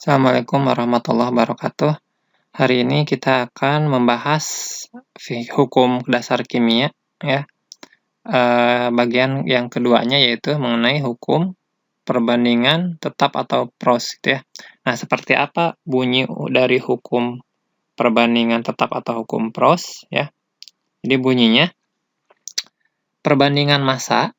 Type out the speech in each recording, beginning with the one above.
Assalamualaikum warahmatullahi wabarakatuh. Hari ini kita akan membahas hukum dasar kimia, ya. Bagian yang keduanya yaitu mengenai hukum perbandingan tetap atau pros, gitu ya. Nah, seperti apa bunyi dari hukum perbandingan tetap atau hukum pros, ya. Jadi bunyinya, perbandingan massa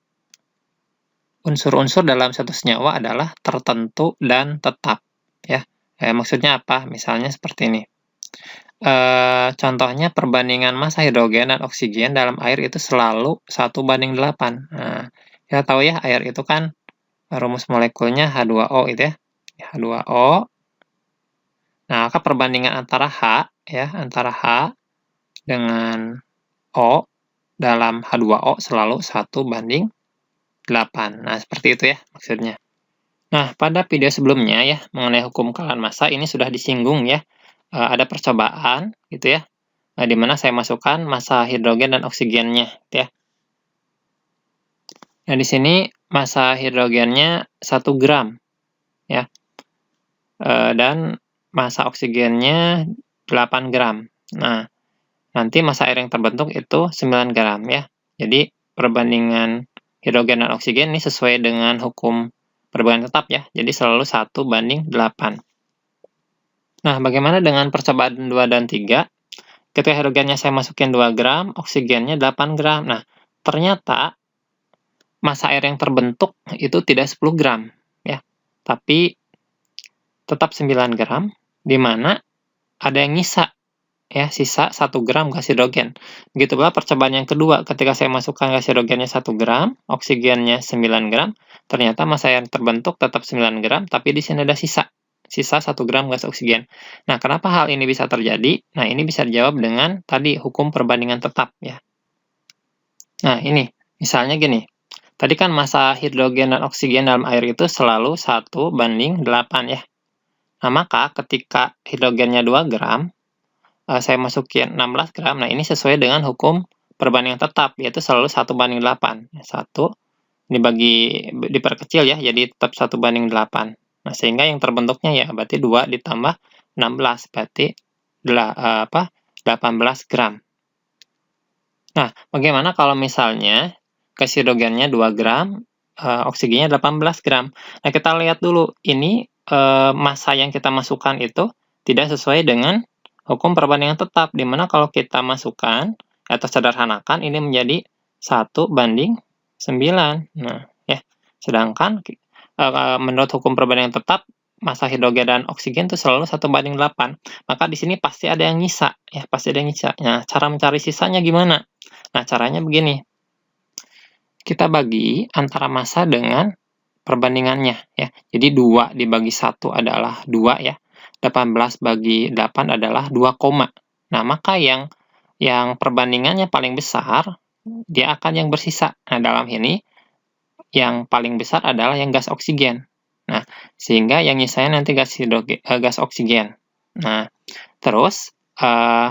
unsur-unsur dalam satu senyawa adalah tertentu dan tetap, ya. Maksudnya apa? Misalnya seperti ini. Contohnya perbandingan massa hidrogen dan oksigen dalam air itu selalu 1:8. Nah, kita tahu ya, air itu kan rumus molekulnya H2O itu ya. H2O. Nah, maka perbandingan antara antara H dengan O dalam H2O selalu 1:8. Nah, seperti itu ya maksudnya. Nah, pada video sebelumnya ya, mengenai hukum kalahan massa ini sudah disinggung ya. Ada percobaan gitu ya. Di mana saya masukkan massa hidrogen dan oksigennya, gitu ya. Nah, di sini massa hidrogennya 1 gram, ya. Dan massa oksigennya 8 gram. Nah, nanti massa air yang terbentuk itu 9 gram, ya. Jadi, perbandingan hidrogen dan oksigen ini sesuai dengan hukum perbandingan tetap, ya. Jadi, selalu 1:8. Nah, bagaimana dengan percobaan 2 dan 3? Ketika hidrogennya saya masukin 2 gram, oksigennya 8 gram. Nah, ternyata massa air yang terbentuk itu tidak 10 gram, ya, tapi tetap 9 gram, di mana ada yang nyisa, ya, sisa 1 gram gas hidrogen. Begitu pula percobaan yang kedua, ketika saya masukkan gas hidrogennya 1 gram, oksigennya 9 gram, ternyata massa air yang terbentuk tetap 9 gram, tapi di sini ada sisa 1 gram gas oksigen. Nah, kenapa hal ini bisa terjadi? Nah, ini bisa dijawab dengan tadi hukum perbandingan tetap, ya. Nah, ini, misalnya gini. Tadi kan massa hidrogen dan oksigen dalam air itu selalu 1:8 ya. Nah, maka ketika hidrogennya 2 gram, saya masukin 16 gram, nah ini sesuai dengan hukum perbandingan tetap, yaitu selalu 1:8. 1 diperkecil ya, jadi tetap 1:8. Nah, sehingga yang terbentuknya ya berarti 2 ditambah 16, berarti 18 gram. Nah, bagaimana kalau misalnya gas hidrogennya 2 gram, oksigennya 18 gram. Nah, kita lihat dulu, ini massa yang kita masukkan itu tidak sesuai dengan hukum perbandingan tetap, di mana kalau kita masukkan atau sederhanakan, ini menjadi 1:9. Nah, ya. Sedangkan menurut hukum perbandingan tetap, massa hidrogen dan oksigen itu selalu 1:8. Maka di sini pasti ada yang nyisa, ya, pasti ada yang nyisa. Nah, cara mencari sisanya gimana? Nah, caranya begini. Kita bagi antara massa dengan perbandingannya, ya. Jadi 2 dibagi 1 adalah 2 ya. 18 bagi 8 adalah 2, nah, maka yang perbandingannya paling besar, dia akan yang bersisa. Nah, dalam ini yang paling besar adalah yang gas oksigen. Nah, sehingga yang nyisanya nanti gas oksigen. Nah, terus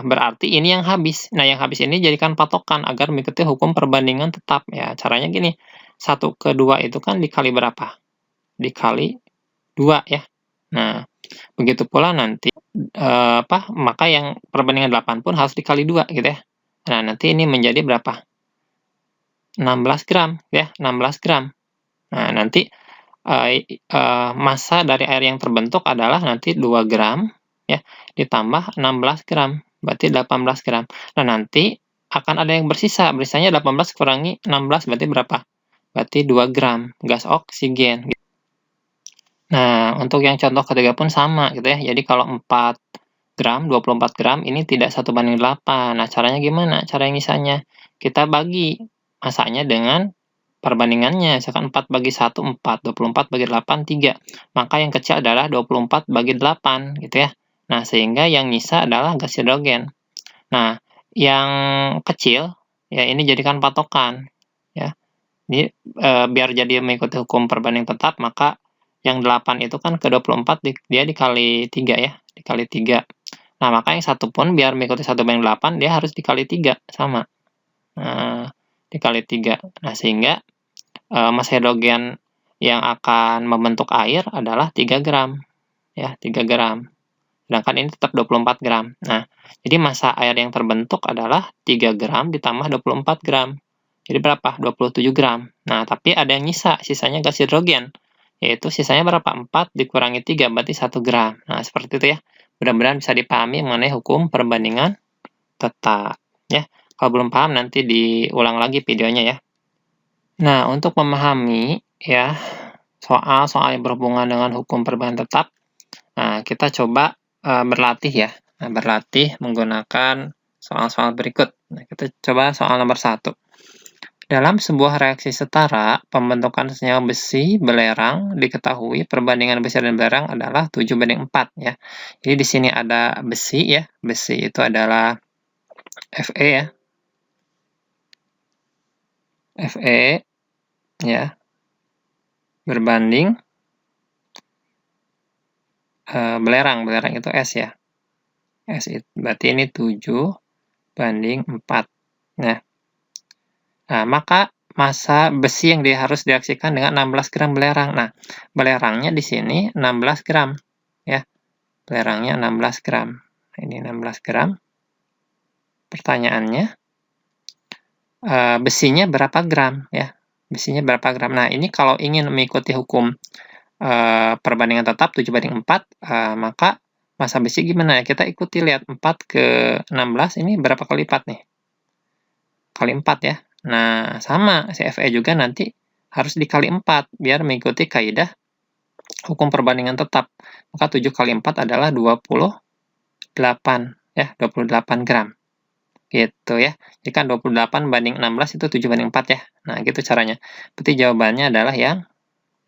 berarti ini yang habis. Nah, yang habis ini jadikan patokan agar mengikuti hukum perbandingan tetap. Ya, caranya gini. 1 ke 2 itu kan dikali berapa? Dikali 2 ya. Nah, begitu pula nanti maka yang perbandingan 8 pun harus dikali 2 gitu ya. Nah, nanti ini menjadi berapa? 16 gram ya, 16 gram. Nah, nanti massa dari air yang terbentuk adalah nanti 2 gram ya, ditambah 16 gram, berarti 18 gram. Nah, nanti akan ada yang bersisa, bersisanya 18 kurangi 16, berarti berapa? Berarti 2 gram gas oksigen. Nah, untuk yang contoh ketiga pun sama gitu ya, jadi kalau 4 gram, 24 gram, ini tidak 1:8. Nah, caranya gimana? Cara yang nyisanya, kita bagi massanya dengan perbandingannya, misalkan 4 bagi 1, 4, 24 bagi 8, 3. Maka yang kecil adalah 24 bagi 8, gitu ya. Nah, sehingga yang nyisa adalah gas hidrogen. Nah, yang kecil, ya ini jadikan patokan. Ya. Jadi, biar jadi mengikuti hukum perbandingan tetap, maka yang 8 itu kan ke 24, dia dikali 3 ya, dikali 3. Nah, maka yang 1 pun biar mengikuti 1:8, dia harus dikali 3, sama. Nah, dikali 3. Nah, sehingga massa hidrogen yang akan membentuk air adalah 3 gram. ya, 3 gram. Sedangkan ini tetap 24 gram. Nah, jadi massa air yang terbentuk adalah 3 gram ditambah 24 gram. Jadi berapa? 27 gram. Nah, tapi ada yang nyisa, sisanya gas hidrogen. Yaitu sisanya berapa? 4 dikurangi 3, berarti 1 gram. Nah, seperti itu ya. Mudah-mudahan bisa dipahami mengenai hukum perbandingan tetap. Ya, kalau belum paham nanti diulang lagi videonya ya. Nah, untuk memahami ya soal-soal yang berhubungan dengan hukum perbandingan tetap, nah, kita coba berlatih ya. Nah, berlatih menggunakan soal-soal berikut. Nah, kita coba soal nomor 1. Dalam sebuah reaksi setara, pembentukan senyawa besi belerang diketahui perbandingan besi dan belerang adalah 7:4 ya. Jadi di sini ada besi ya. Besi itu adalah Fe ya. Fe ya berbanding belerang itu S ya. S itu berarti ini 7:4. Nah, maka massa besi yang harus direaksikan dengan 16 gram belerang. Nah, belerangnya di sini 16 gram ya. Belerangnya 16 gram. Nah, ini 16 gram. Pertanyaannya, besinya berapa gram ya? Besinya berapa gram? Nah, ini kalau ingin mengikuti hukum perbandingan tetap 7:4, maka massa besi gimana ya? Kita ikuti, lihat 4 ke 16 ini berapa kali lipat nih? Kali 4 ya. Nah, sama, si Fe juga nanti harus dikali 4, biar mengikuti kaidah hukum perbandingan tetap. Maka 7 kali 4 adalah 28, ya, 28 gram. Gitu ya. Jadi kan 28 banding 16 itu 7:4 ya. Nah, gitu caranya. Berarti jawabannya adalah yang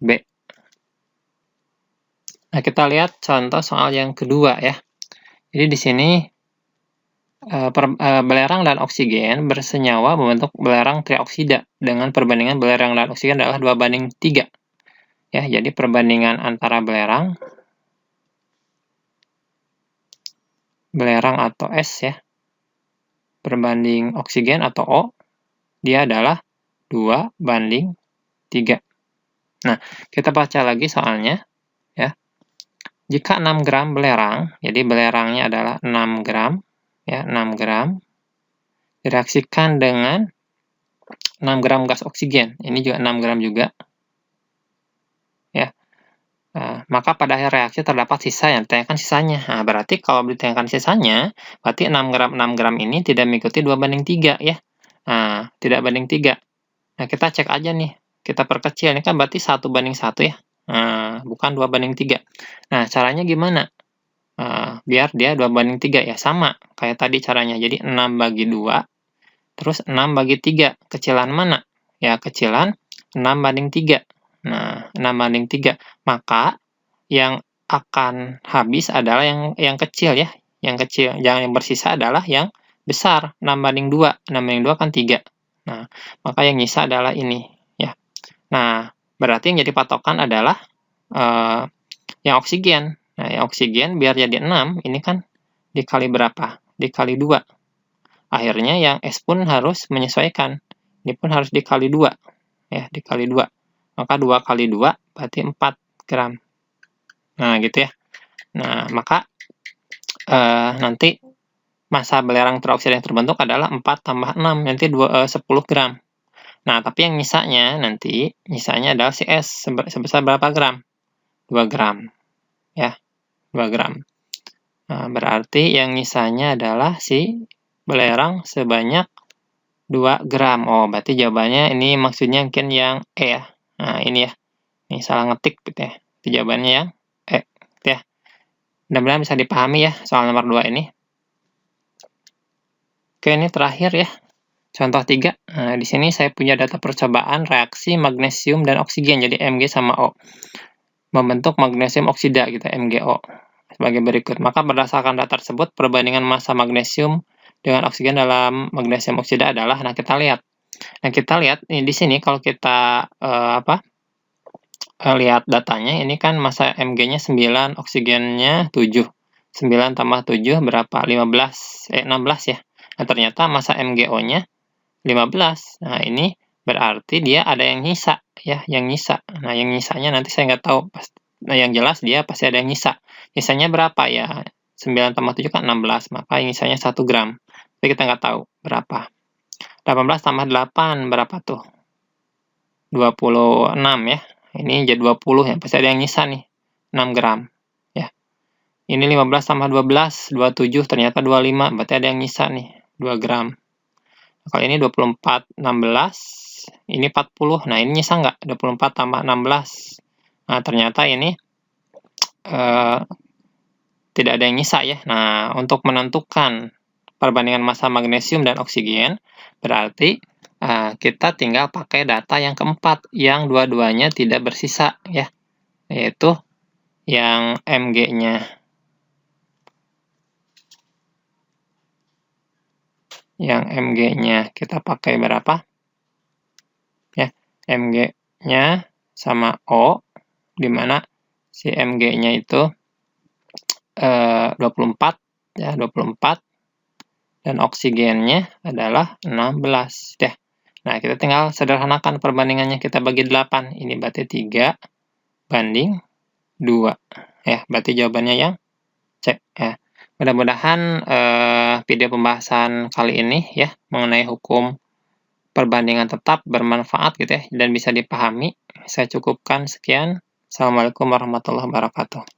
B. Nah, kita lihat contoh soal yang kedua ya. Jadi di sini belerang dan oksigen bersenyawa membentuk belerang trioksida dengan perbandingan belerang dan oksigen adalah 2:3. Ya, jadi perbandingan antara belerang atau S ya, berbanding oksigen atau O, dia adalah 2:3. Nah, kita baca lagi soalnya ya. Jika 6 gram belerang, jadi belerangnya adalah 6 gram, ya, 6 gram, direaksikan dengan 6 gram gas oksigen, ini juga 6 gram juga, ya. Maka pada akhir reaksi terdapat sisa yang ditanyakan sisanya. Nah, berarti kalau ditanyakan sisanya, berarti 6 gram ini tidak mengikuti 2:3 ya. Nah, tidak banding 3. Nah, kita cek aja nih, kita perkecil, ini kan berarti 1:1 ya. Nah, bukan 2:3. Nah, caranya gimana? Biar dia 2:3 ya, sama kayak tadi caranya. Jadi 6/2, terus 6/3. Kecilan mana? Ya, kecilan 6:3. Nah, 6:3. Maka yang akan habis adalah yang kecil ya. Yang kecil, yang bersisa adalah yang besar, 6:2. 6/2 kan 3. Nah, maka yang nyisa adalah ini ya. Nah, berarti yang jadi patokan adalah yang oksigen. Nah, yang oksigen biar jadi 6, ini kan dikali berapa? Dikali 2. Akhirnya yang S pun harus menyesuaikan. Ini pun harus dikali 2. Ya, dikali 2. Maka 2 kali 2 berarti 4 gram. Nah, gitu ya. Nah, maka nanti massa belerang teroksida yang terbentuk adalah 4 tambah 6, nanti 10 gram. Nah, tapi yang nyisanya adalah si S sebesar berapa gram? 2 gram. Ya, 2 gram. Nah, berarti yang nyisanya adalah si belerang sebanyak 2 gram. Oh, berarti jawabannya ini maksudnya mungkin yang E ya. Nah, ini ya. Ini salah ngetik gitu ya. Itu jawabannya yang E. Gitu ya. Mudah-mudahan bisa dipahami ya soal nomor 2 ini. Oke, ini terakhir ya. Contoh 3. Nah, di sini saya punya data percobaan reaksi magnesium dan oksigen, jadi Mg sama O. Membentuk magnesium oksida gitu, MgO. Sebagai berikut. Maka berdasarkan data tersebut, perbandingan massa magnesium dengan oksigen dalam magnesium oksida adalah, nah kita lihat. Nah, kita lihat ini di sini kalau kita lihat datanya, ini kan massa Mg-nya 9, oksigennya 7. 9 tambah 7 berapa? 16 ya. Nah, ternyata massa MgO-nya 15. Nah, ini berarti dia ada yang nyisa ya, yang nyisa. Nah, yang nyisanya nanti saya nggak tahu Nah, yang jelas dia pasti ada yang nyisa. Nyisanya berapa ya? 9 tambah 7 kan 16, maka nyisanya 1 gram. Tapi kita nggak tahu berapa. 18 tambah 8 berapa tuh? 26 ya. Ini jadi 20 ya, pasti ada yang nyisa nih. 6 gram. Ya. Ini 15 tambah 12, 27, ternyata 25, berarti ada yang nyisa nih, 2 gram. Kalau ini 24, 16, ini 40, nah ini nyisa nggak? 24 tambah 16. Nah, ternyata ini tidak ada yang nyisa ya. Nah, untuk menentukan perbandingan massa magnesium dan oksigen, berarti kita tinggal pakai data yang keempat, yang dua-duanya tidak bersisa ya, yaitu yang Mg-nya. Yang Mg-nya kita pakai berapa? Ya, Mg-nya sama O, di mana si Mg-nya itu 24 ya, 24, dan oksigennya adalah 16 ya. Nah, kita tinggal sederhanakan perbandingannya, kita bagi 8. Ini berarti 3 banding 2 ya, berarti jawabannya yang C ya. Mudah-mudahan video pembahasan kali ini ya mengenai hukum perbandingan tetap bermanfaat gitu ya, dan bisa dipahami. Saya cukupkan sekian. Assalamualaikum warahmatullahi wabarakatuh.